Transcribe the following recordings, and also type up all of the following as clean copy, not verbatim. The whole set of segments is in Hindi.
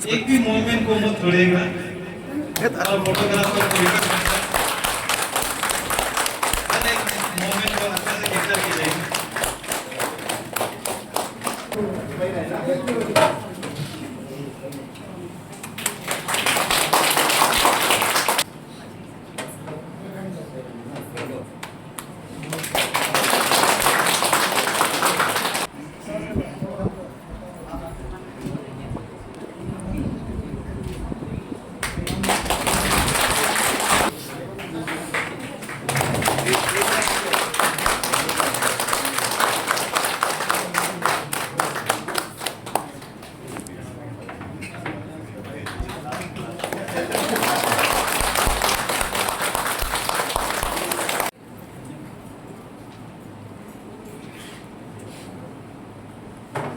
एक भी मोमेंट को मत छोड़िएगा और फोटोग्राफर को रिक्वेस्ट करता है हर एक मोमेंट को अच्छे से कैप्चर कीजिएगा।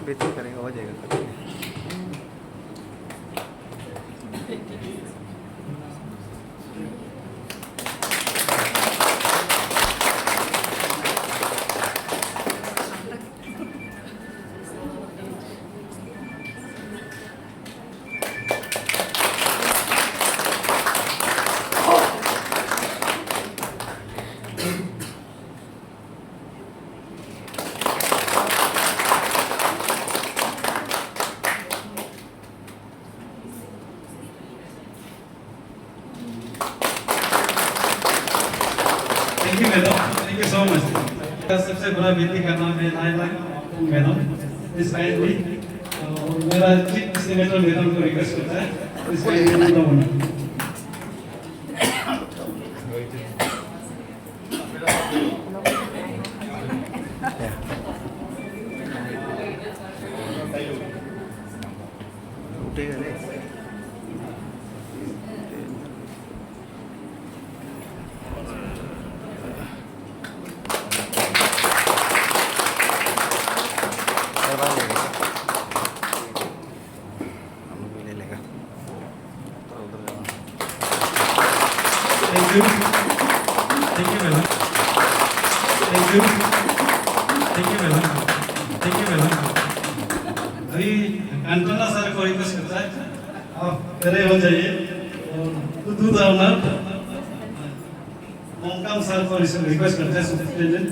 बेचैन करेगा हो जाएगा। Thank you madam, thank you so much. सबसे बड़ा विनती करना मैं मैडम इस काइंडली मेरा चीफ सेनेटर मैडम को रिक्वेस्ट करता है इस काइंडली उठेगा नहीं। Thank you. Thank you, madam. Thank you. Thank you, madam. Thank you, madam. अभी कंटोना सर को रिक्वेस्ट करता है आप खड़े हो जाइए और दूध ऑनर मोमकाम सर को रिक्वेस्ट करते हैं सुपरिटेंडेंट।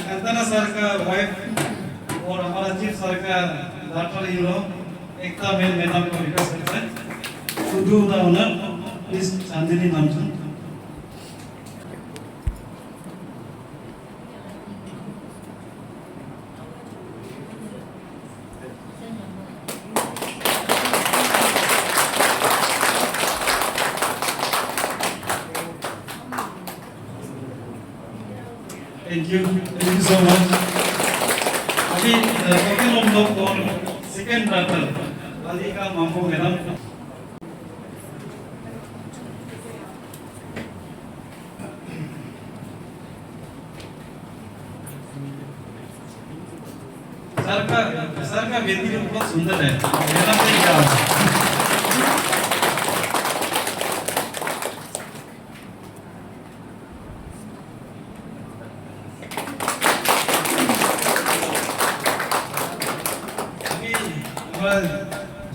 कंटोना सर का वाइफ और हमारा चीफ सर का डॉक्टर इन लोग एकता मैडम को रिक्वेस्ट करते हैं to do the honour please Chandni नामचंद। Thank you so much. अभी सेकेंड हम लोग और सेकेंड डॉक्टर राधिका मामू मैडम सर का वेदी बहुत सुंदर है मैडम से क्या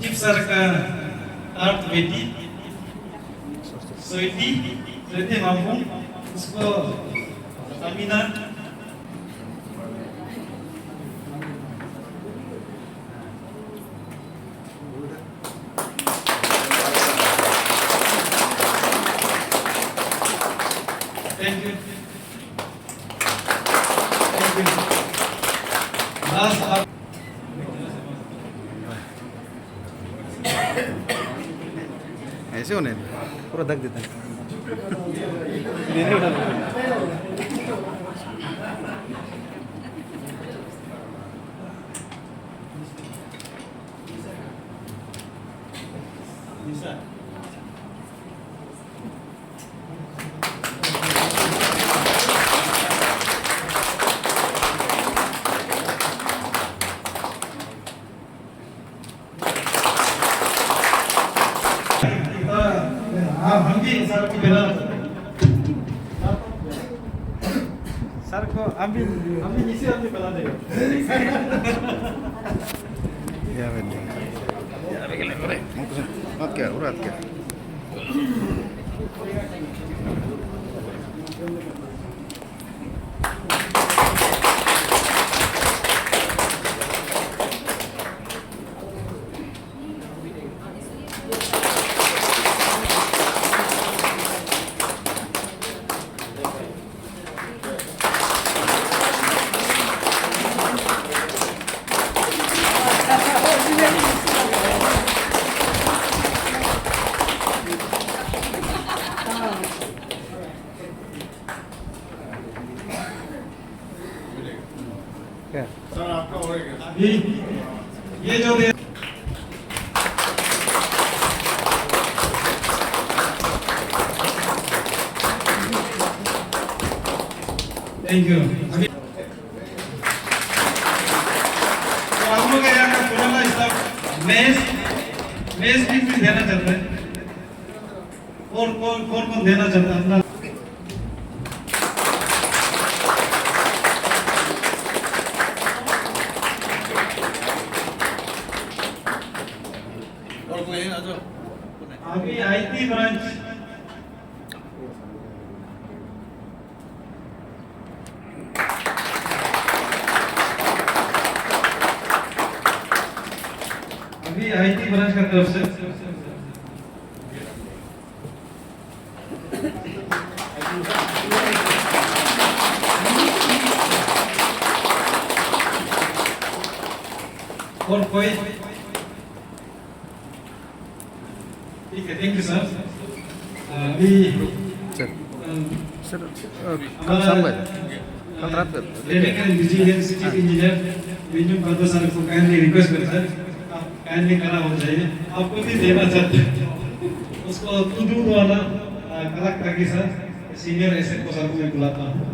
चीफ सर का आर्ट बेटी स्वीटी स्वीटी मामू उसको अमीना थैंक यू लास्ट ऐसे होने पूरा धक देता है। आपको पहला सर को अभी इसी आदमी पहला देगा ya vedi ya begini bre oke urat ke क्या अभी ये जो दे थैंक यू अभी तो आप लोग यहाँ का पुराना स्टाफ मेज भी देना चाहता है और कौन देना चाहता है अपना अभी आईटी ब्रांच अभी आईटी ब्रांच का तरफ से और कोई ठीक है थैंक यू सर अभी sir sir kan हमारा sampai kan rapat technical engineer city engineer Viju बंदो सर को काइंडली रिक्वेस्ट करता है आप काइंडली खड़ा हो जाइए आपको भी देना चाहते हैं उसको टू वाला कलेक्ट करके सर सीनियर एसएन को सर को मैं बुलाता हूँ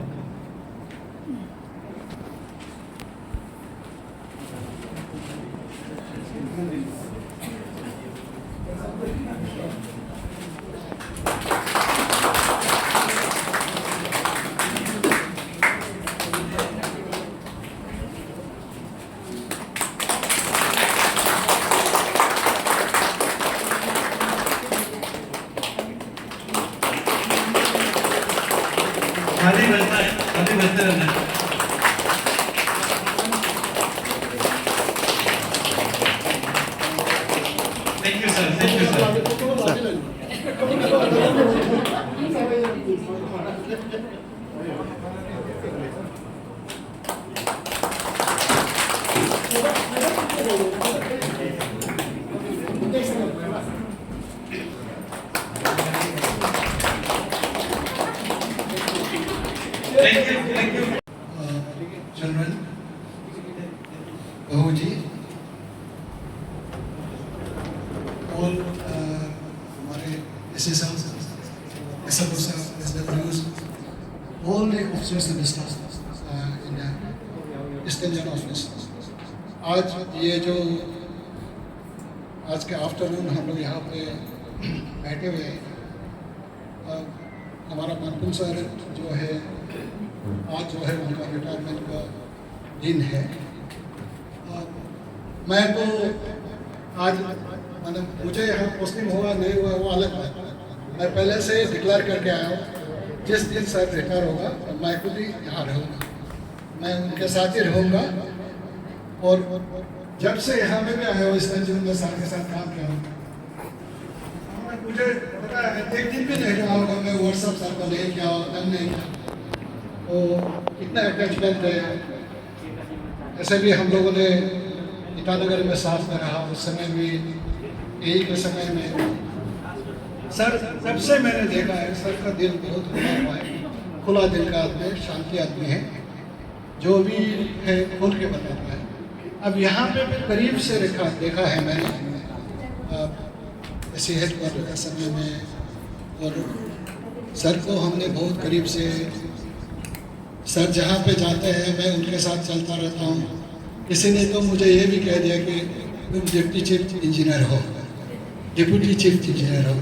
खाली बजते रहना है thank you sir thank you children, Bahuji, all हमारे SSLs, SWs, SWs, all the officers and staff in the Eastern Zone office. आज ये जो आज के आफ्टरनून हम लोग यहाँ पे बैठे हुए हैं हमारा मनपुन सर जो है आज जो है उनका रिटायरमेंट का दिन है मैं तो आज मतलब मुझे यहाँ पोस्टिंग हुआ नहीं हुआ वो अलग बात है मैं पहले से डिक्लेयर करके आया हूँ जिस दिन सर रिटायर होगा मैं खुद ही यहाँ रहूँगा मैं उनके साथ ही रहूँगा और जब से यहाँ में भी आया हूँ इस तंजूर में सर के साथ काम किया हूँ मुझे पता है एक दिन भी नहीं रहा होगा मैं व्हाट्सअप सर को नहीं किया नहीं किया तो कितना अटैचमेंट है ऐसे भी हम लोगों ने ईटानगर में साथ में रहा उस समय भी यही के समय में सर जब से मैंने देखा है सर का दिल बहुत खुला हुआ है खुला दिल का आदमी शांति आदमी है जो भी है खुल के बताता है अब यहाँ पे भी करीब से देखा है मैंने सेहत पर समय में और सर को हमने बहुत करीब से सर जहाँ पे जाते हैं मैं उनके साथ चलता रहता हूँ किसी ने तो मुझे ये भी कह दिया कि तुम डिप्टी चीफ इंजीनियर हो डिप्टी चीफ इंजीनियर हो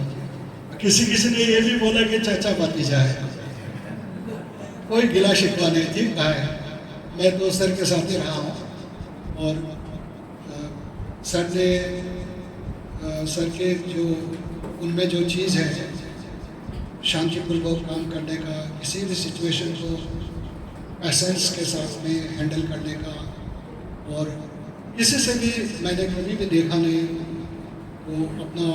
किसी किसी ने ये भी बोला कि चाचा भतीजा है। कोई गिला शिकवा नहीं थी, है मैं तो सर के साथ ही रहा हूँ। और सर ने सर के जो उनमें जो चीज़ है शांतिपूर्वक काम करने का, किसी भी सिचुएशन को एसेंस के साथ में हैंडल करने का, और किसी से भी मैंने कभी भी देखा नहीं वो अपना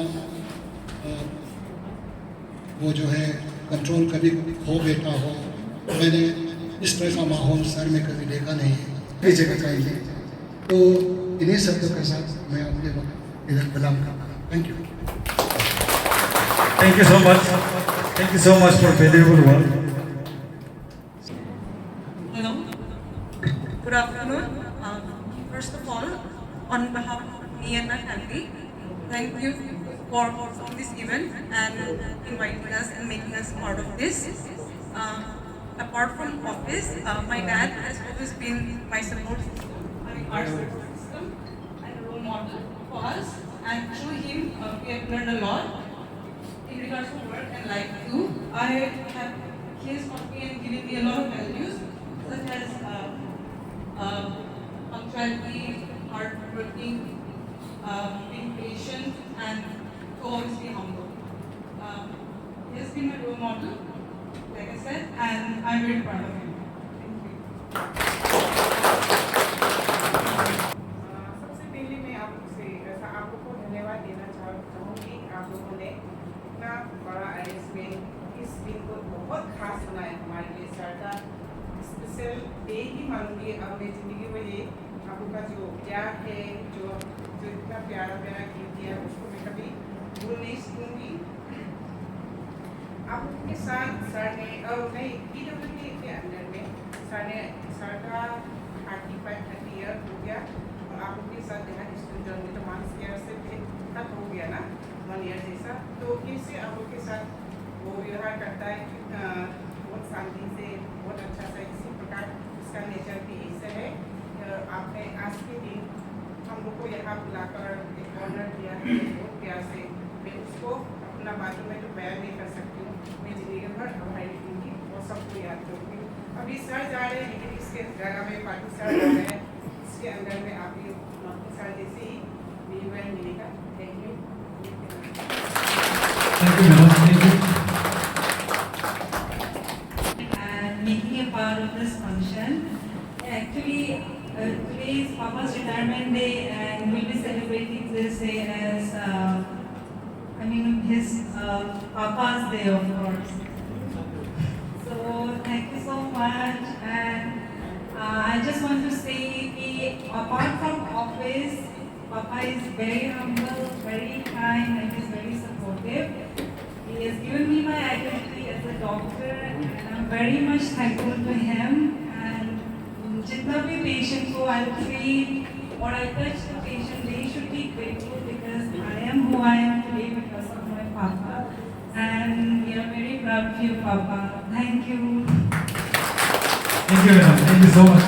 वो जो है कंट्रोल कभी खो बैठा हो। मैंने इस तरह का माहौल सर में कभी देखा नहीं है कई जगह चाहिए। तो इन्हीं शब्दों के साथ मैं अपने वक्त इधर कलाम करता हूँ। Thank you. Thank you so much. Thank you so much for valuable work. Hello. Good afternoon. First of all, on behalf of me and my family, thank you for hosting this event and inviting us and making us part of this. Apart from office, my dad has always been my support our support system and a role model for us. And through him, we have learned a lot in regards to work and life too. He has taught me and given me a lot of values, such as punctuality, hard working, being patient, and to always be humble. He has been my role model, like I said, and I'm very proud of him. Thank you. सबसे पहले मैं आप लोगों को धन्यवाद देना चाहूँगी। आप लोगों ने इतना बड़ा अरेंजमेंट इस दिन को बहुत खास बनाया हमारे लिए। सर का स्पेशल डे ही मानूंगी अब मैं ज़िंदगी में। ये आप लोग का जो प्यार है, जो इतना प्यारा प्यारा गीत दिया, उसको मैं कभी भूल नहीं सकूँगी। आप लोगों के साथ सर ने और नहीं PWD के अंदर में सर का 30 ईयर हो गया, और आप लोग के साथ देखा स्टूडेंट जर्नी तो मानस केयर से फिर तक हो गया ना 1 ईयर जैसा। तो इससे आप लोग के साथ वो व्यवहार करता है बहुत शांति से, बहुत अच्छा सा। इसी प्रकार उसका नेचर भी ऐसा है। आपने आज के दिन हम लोग को यहाँ बुलाकर एक ऑनर दिया है बहुत प्यार से। मैं उसको अपना बातों में तो बयान नहीं कर सकती हूँ। मैं जिंदगी भर आभारी रहूँगी और सबको याद करूँगी। अभी सर जा रहे हैं, लेकिन इसके जगह में पार्टी सर जा रहे हैं। इसके अंदर में आप ये सर जैसे ही मिलेगा। Thank you. Thank you, madam. Thank you. And making a part of this function. Actually, today is Papa's retirement day, and we'll be celebrating this day as, his Papa's day, of course. So, thank you so much. And I just want to say, apart from office, Papa is very humble, very kind, and he's very supportive. He has given me my identity as a doctor, and I'm very much thankful to him. And jitna bhi patient ko I treat or I touch the patient, they should be grateful because I am who I am today because of my Papa. And we are very proud of you, Papa. Thank you. Thank you, madam. Thank you so much.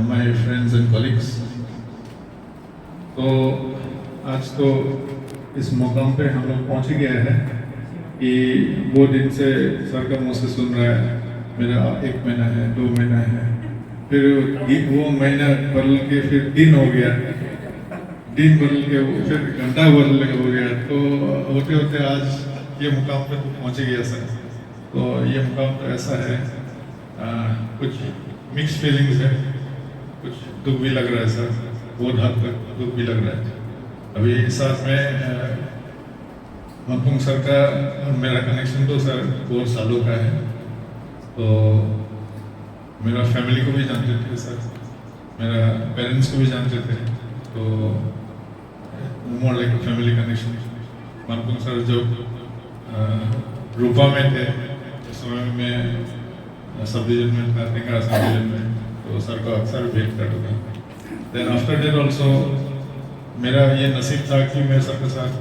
My friends and colleagues, तो आज तो इस मुकाम पे हम लोग पहुँच गए हैं कि वो दिन से सर का मुँह से सुन रहा है मेरा 1 महीना है, 2 महीना है, फिर वो महीना बदल के फिर दिन हो गया, दिन बदल के फिर घंटा बदल के हो गया। तो होते होते आज ये मुकाम पे तो पहुँच गया सर। तो ये मुकाम तो ऐसा है, कुछ मिक्स फीलिंग्स है, कुछ दुख भी लग रहा है सर, बहुत हद तक दुख भी लग रहा है। अभी साथ में मरहूम सर का और मेरा कनेक्शन तो सर बहुत सालों का है। तो मेरा फैमिली को भी जानते थे सर, मेरा पेरेंट्स को भी जानते थे। तो मोर लाइक फैमिली कनेक्शन। मरहूम सर जब रूपा में थे उस समय में सब डिवीजन में था, टिंगरा सब डिवीजन में, तो सर को अक्सर भेंट करता था। देन आफ्टर डेट ऑल्सो मेरा ये नसीब था कि मैं सर के साथ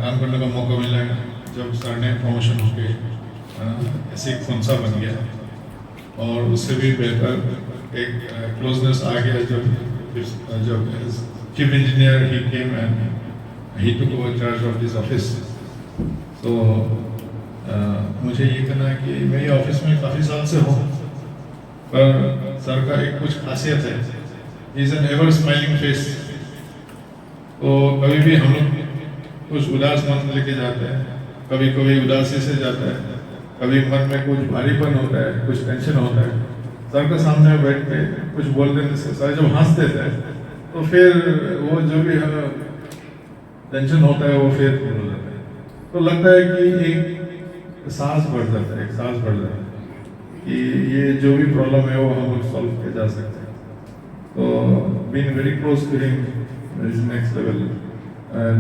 काम करने का मौका मिला जब सर ने प्रमोशन होकर ऐसे एक फंसा बन गया, और उससे भी बेहतर एक क्लोजनेस आ गया जब chief engineer he came and he took over charge of this office. तो मुझे ये कहना है कि मैं ये ऑफिस में काफ़ी साल से हूँ, पर सर का एक कुछ खासियत है, is an ever smiling face. तो कभी भी हम लोग कुछ उदास मन लेके जाते हैं, कभी कभी उदासी से जाता है, कभी मन में कुछ भारीपन होता है, कुछ टेंशन होता है, सर के सामने बैठ के कुछ बोल देने से सर जब हंस देते हैं तो फिर वो जो भी टेंशन होता है वो फिर दूर हो जाता है। तो लगता है कि एक सांस बढ़ जाता है, एक सांस बढ़ जाता है कि ये जो भी प्रॉब्लम है वो हम लोग सॉल्व किया जा सकते हैं। तो being very close to him is next level.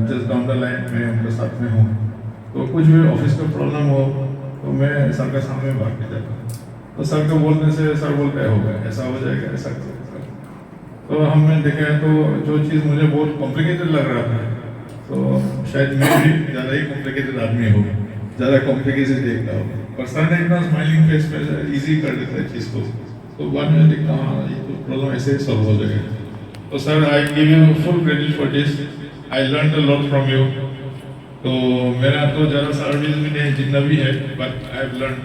Just down the line मैं उनके साथ में हूँ, तो कुछ भी ऑफिस का प्रॉब्लम हो तो मैं सर के सामने भाग के जाता हूँ। तो सर को बोलने से सर बोलते हैं होगा, ऐसा हो जाएगा, ऐसा कर सकता। तो हमने देखा है तो जो चीज़ मुझे बहुत कॉम्प्लिकेटेड लग रहा था, तो शायद मैं भी ज़्यादा ही कॉम्प्लिकेटेड आदमी हूँ, ज़्यादा कॉम्प्लिकेशन देखता हूँ, पर सर ने इतना स्माइलिंग फेस पे ईजी कर देता है चीज़ को। तो बाद में देखता हूँ हाँ ये तो प्रॉब्लम ऐसे ही सॉल्व हो जाएगा। तो sir I give you full credit for this, I learn a lot from you. तो मेरा तो ज़्यादा सर्विस भी नहीं जितना भी है, but I have learn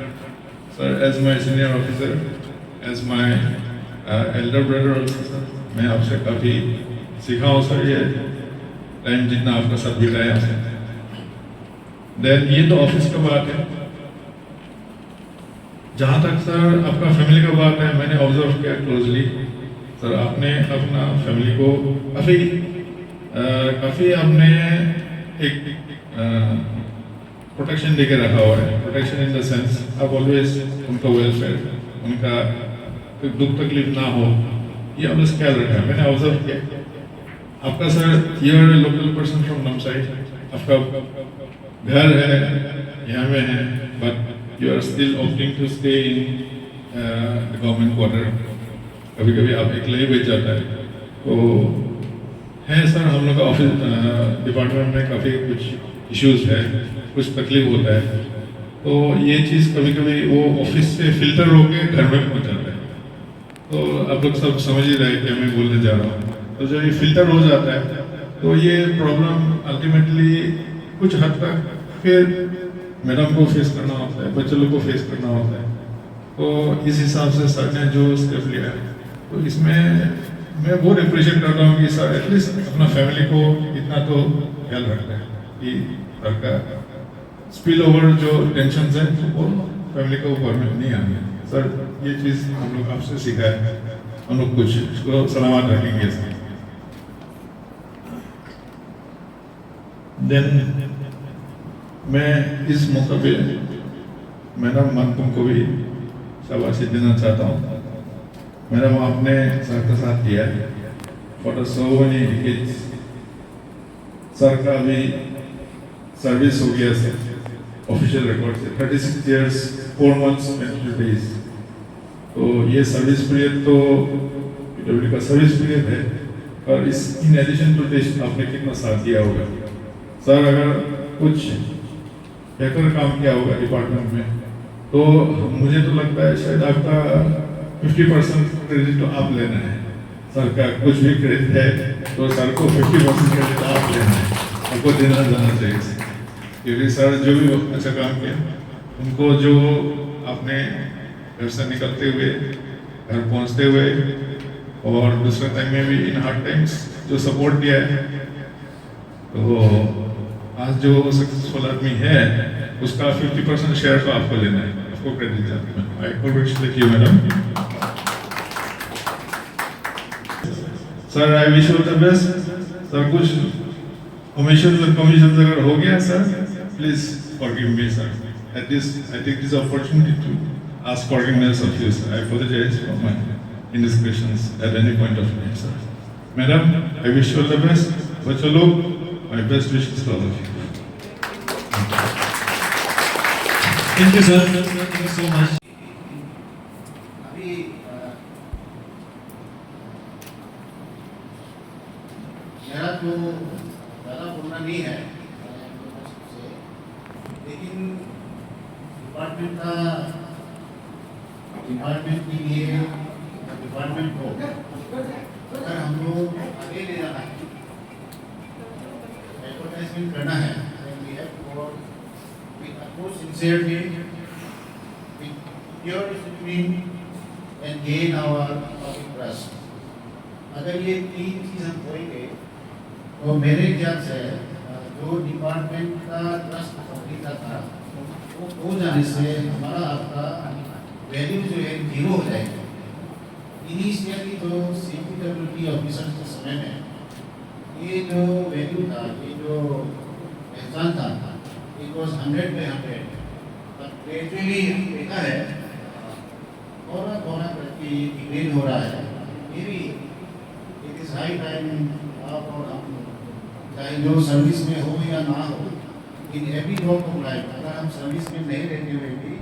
sir as my senior officer, as my elder brother also sir, मैं आपसे काफ़ी सीखा हूँ सर, ये टाइम जितना आपका साथ बिताया है। देन ये तो ऑफिस का बात है। जहाँ तक सर आपका फैमिली का बात है, मैंने ऑब्जर्व किया क्लोजली सर, आपने अपना फैमिली को काफ़ी आपने एक प्रोटेक्शन देके रखा हुआ है। प्रोटेक्शन इन द सेंस आप ऑलवेज उनका वेलफेयर, उनका कोई दुख तकलीफ ना हो, ये ऑलवेज ख्याल रखा है, मैंने ऑब्जर्व किया। आपका sir you are a local person from Namsai, आपका घर है यहाँ में है, but you are still opting to stay in government quarter. कभी कभी आप अकेले ही बैठ जाता है। तो है सर हम लोग का ऑफिस डिपार्टमेंट में काफ़ी कुछ इश्यूज है, कुछ तकलीफ होता है, तो ये चीज़ कभी कभी वो ऑफिस से फिल्टर होके घर में पहुंच जाता है। तो आप लोग सब समझ ही रहे कि मैं बोलने जा रहा हूँ। तो जब ये फिल्टर हो जाता है तो ये प्रॉब्लम अल्टीमेटली कुछ हद तक फिर मैडम को फेस करना होता है, बच्चों लोग को फेस करना होता है। तो इस हिसाब से सर ने जो स्टेप लिया है, तो इसमें मैं बहुत अप्रिशिएट करता हूँ कि सर एटलीस्ट अपना फैमिली को इतना तो ख्याल रखता है कि सर का स्पिल ओवर जो टेंशन है वो फैमिली के ऊपर में नहीं आनी है। सर ये चीज़ हम लोग आपसे सीखा है, हम लोग कुछ इसको सलामत रखेंगे सर। देन मैं इस मौके पे मैडम मानकुम को भी शाबाशी देना चाहता हूँ। मैडम आपने सर का साथ दिया for so many decades. Sir का भी सर्विस हो गया सर ऑफिशियल रिकॉर्ड से 36 years 4 months 22 days। तो ये सर्विस पीरियड तो पीडब्ल्यूडी का सर्विस पीरियड है, और इस इन एडिशन टू टेस्ट आपने कितना साथ दिया होगा सर। अगर कुछ बेहतर काम किया होगा डिपार्टमेंट में, तो मुझे तो लगता है शायद आपका 50% क्रेडिट तो आप लेना है। सर का कुछ भी क्रेडिट है तो सर को 50% क्रेडिट आप लेना है, आपको देना जाना चाहिए। क्योंकि सर जो भी अच्छा काम किया, उनको जो आपने घर से निकलते हुए घर पहुंचते हुए और दूसरे टाइम में भी इन हार्ड टाइम्स जो सपोर्ट दिया है, तो आज जो सक्सेसफुल आदमी है उसका 50% शेयर तो आपको लेना है, आपको क्रेडिट जाता है। I congratulate you madam. Sir I wish you the best. Sir कुछ कमीशन अगर हो गया sir, please forgive me sir. At this, I take this opportunity to ask forgiveness of you, sir. I apologize for my indiscretions at any point of time, sir. Madam, I wish you all the best. बच्चों लोग, my best wishes to all of you. Thank you, sir. Thank you so much. अभी मेरा तो ज़्यादा बोलना नहीं है, लेकिन डिपार्टमेंट के लिए डिपार्टमेंट को अगर हम लोग आगे ले जाना है, एडवर्टाइजमेंट करना है, we have to work with utmost sincerity, with pure discipline and gain our public trust. अगर ये तीन चीज़ हम करेंगे तो मेरे ख्याल से जो डिपार्टमेंट का ट्रस्ट पब्लिक का था वो खो जाने से हमारा आपका वैल्यू जो है जीरो हो जाएगा। इनिशियली तो CPWD ऑफिसर के समय में ये जो वैल्यू था, ये जो पहचान था, इट वॉज 100 पे 100, बट ग्रेजुअली देखा है थोड़ा थोड़ा करके डिग्रेड हो रहा है। ये भी इट इज़ हाई टाइम आप और हम, चाहे जो सर्विस में हो या ना हो, in every walk of life, अगर हम सर्विस में नहीं रहते हुए भी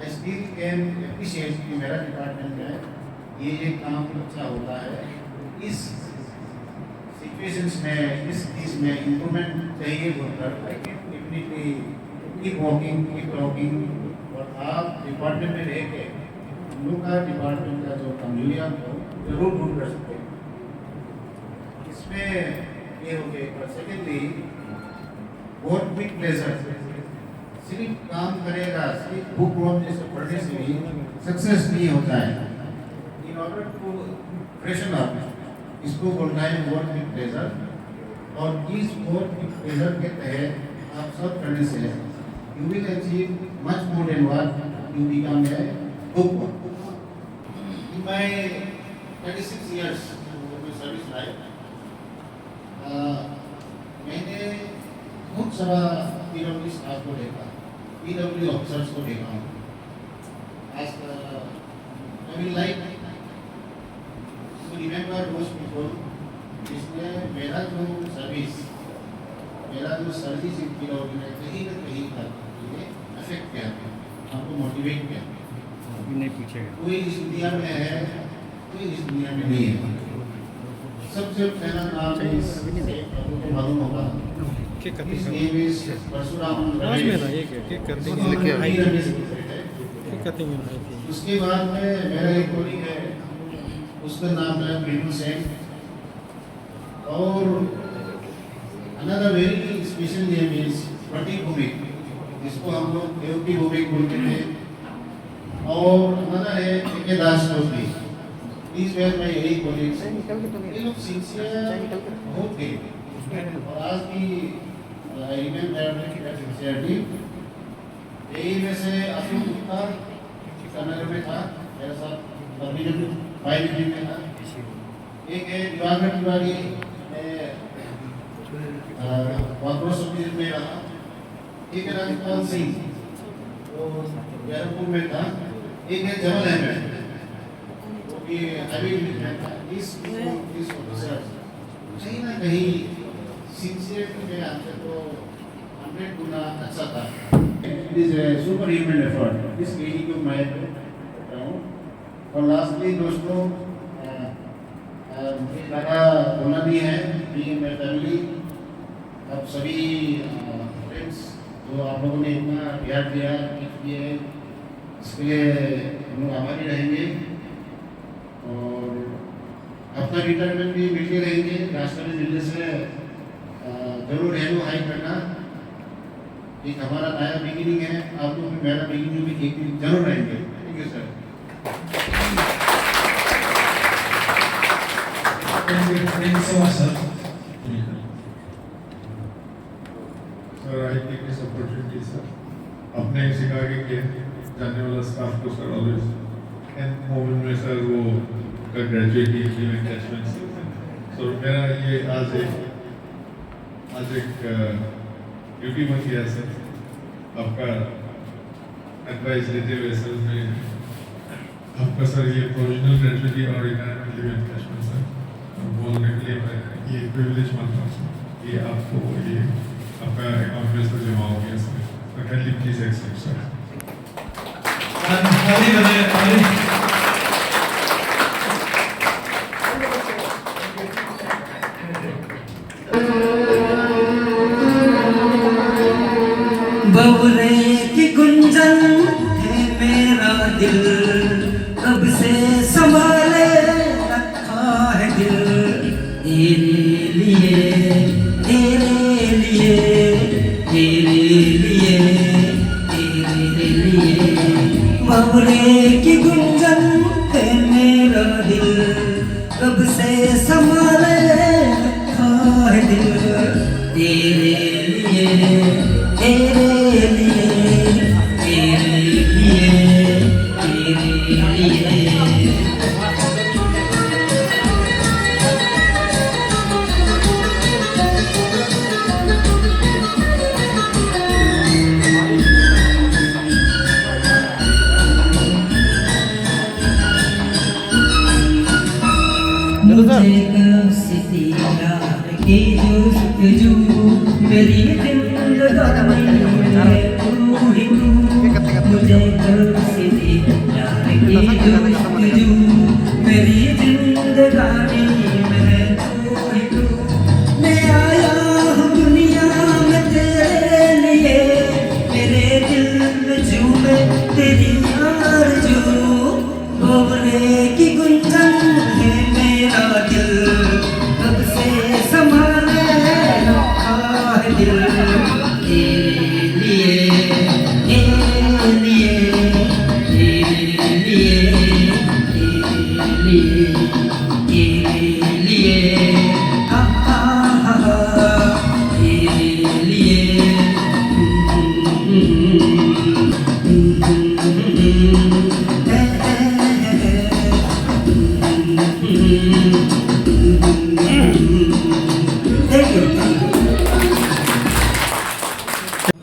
आई स्टिल कैन एप्रिशिएट कि मेरा डिपार्टमेंट है ये काम अच्छा होता है। इस सिचुएशंस में, इस चीज़ में इम्प्रूवमेंट चाहिए बोलकर I can definitely keep walking. और आप डिपार्टमेंट में रह के हम लोग का डिपार्टमेंट का जो कमजोरियाँ को जरूर दूर कर सकते हैं। इसमें ये हो गया। पर सेकेंडली बहुत बिग प्लेजर, सिर्फ काम करेगा, सिर्फ बुक रोम जैसे पढ़ने से भी सक्सेस नहीं होता है। In order to freshen up, इसको बोलना है वर्क विद प्लेजर। और इस वर्क विद प्लेजर के तहत आप सब करने से you will achieve much more than what you become a book work. In my 36 years service life मैंने बहुत सारा PW स्टाफ को देखा, PW ऑफिसर्स को देखा हूँ। As I will like to remember those people जिसने मेरा जो सर्विस इन PW में कहीं न कहीं तक अफेक्ट किया, हमको मोटिवेट किया। नहीं पूछेगा कोई इस दुनिया में है, कोई इस दुनिया में नहीं है। सबसे पहला नाम आपको मालूम होगा, his name is परशुराम। उसके बाद में मेरा एक कोलिग है, उसका नाम है मृदुल सेन। और another very special name is Prateek Bhowmik, जिसको हम लोग देवकी भूमिक बोलते थे। और अनदर है के दास Chaudhary. These were my 8 colleagues. ये लोग सिंसियर बहुत थे और आज भी I remember that sincerity। यही में से अशोक गुप्ता ईटानगर में था, मेरे साथ डिवीजन 5 में था। एक है दिवाकर तिवारी, वाकरोस डिवीजन में रहा। एक है राजपाल सिंह, वो बैरकपुर में था। एक है जमल अहमद, कहीं ना कहीं सिंसियरिटी में आपसे तो 100 गुना अच्छा था। It is a super human effort, इस यही को मैं करता हूँ। और लास्टली दोस्तों, मुझे ज़्यादा बोलना नहीं है, बीइंग माय फैमिली, आप सभी फ्रेंड्स जो आप लोगों ने इतना प्यार दिया, इसके लिए हम लोग आभारी रहेंगे। और अपना रिटायरमेंट भी मिलते रहेंगे। रास्ते में मिलने से जरूर हेलो हाई करना। एक हमारा नया बिगिनिंग है, आप लोग भी मेरा बिगिनिंग भी एक दिन जरूर रहेंगे। Thank you sir. Thank you so much, sir. Sir I take this opportunity sir, अपने शिकागो के जाने वाला स्टाफ को सर ऑलवेज एंड मोमेंट में सर वो का ग्रेजुएट इवेंट। सो मेरा ये आज एक ड्यूटी बन गया सर, आपका एडवाइस लेते हुए सर में आपका सर ये प्रोविजनल ग्रेजुएटी और इन्वायरमेंटल इवेंट सर बोलने के लिए मैं ये प्रिविलेज मानता हूँ सर। ये आपको ये आपका अकाउंट में सर जमा हो गया सर, तो काइंडली प्लीज एक्सेप्ट सर। बबरे की गुंजन है मेरा दिल, कब से संभाले तेरे लिए बाबरे की गुंजन है मेरा दिल कब से संभाले रखा है दिल तेरे लिए तेरे लिए तेरे लिए तेरे लिए मुझे कब से तेरा की जुस्तजू मेरी जिंदगानी में तू ही तू मुझे कब से तेरा की जुस्तजू मेरी जिंदगानी में तू ही तू मैं आया हूँ दुनिया में तेरे लिए मेरे दिल में झूमे तेरी आरज़ू बोलने की गुंजन है मेरा दिल कब से संभाले रखा है दिल तेरे लिए तेरे लिए तेरे लिए तेरे लिए तेरे लिए हा हा हा तेरे लिए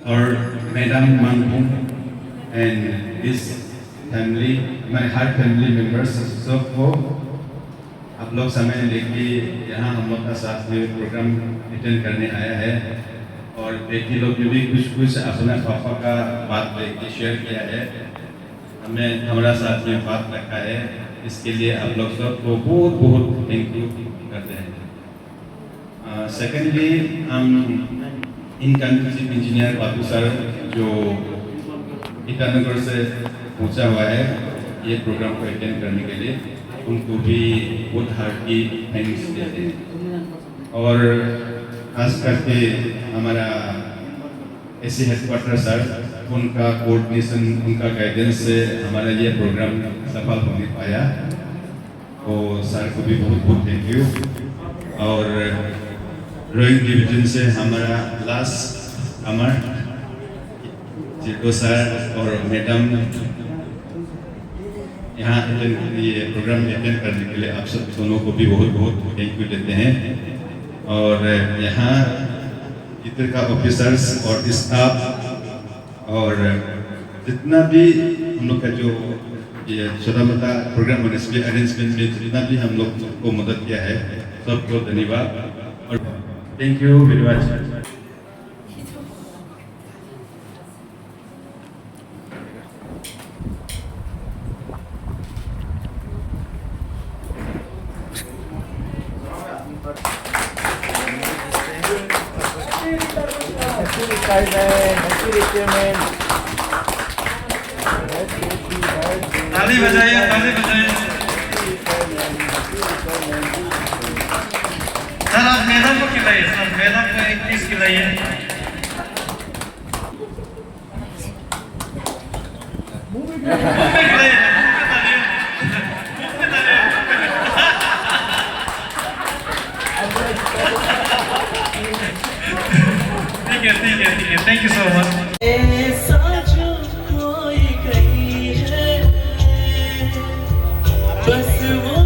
और madam Manbhum and this family हमारे हर फैमिली मेंबर्स सबको आप लोग समय लेके यहाँ हम लोग का साथ में प्रोग्राम अटेंड करने आया है और बेटी लोग ने भी कुछ अपने पापा का बात लेके शेयर किया है हमें हमारा साथ में बात रखा है इसके लिए आप लोग सबको बहुत बहुत थैंक यू करते हैं सेकेंडली हम इनकम चीफ इंजीनियर बाबू सर जो ईटानगर से पहुंचा हुआ है ये प्रोग्राम को अटेंड करने के लिए उनको भी बहुत हार्टी थैंक्स देते हैं और खास करके हमारा एसी हेडक्वार्टर सर उनका कोऑर्डिनेशन उनका गाइडेंस से हमारा ये प्रोग्राम सफल होने पाया तो सर को भी बहुत बहुत थैंक यू और ड्राइंग डिवीजन से हमारा लास्ट अमर जिनको सर और मैडम यहाँ ये प्रोग्राम अटेंड करने के लिए आप सब दोनों को भी बहुत बहुत थैंक यू देते हैं और यहाँ इधर का ऑफिसर्स और स्टाफ और जितना भी हम लोग का जो ये छोटा मोटा प्रोग्राम अरेंजमेंट में जितना भी हम लोग को मदद किया है सबको धन्यवाद और थैंक यू वेरी मच ताली बजाइए ताली बजाइए सर आप मैडम को खिलाइए सर मैडम को एक पीस खिलाइए ठीक है थैंक यू सो मच ऐसा जो कोई कहीं है बस वो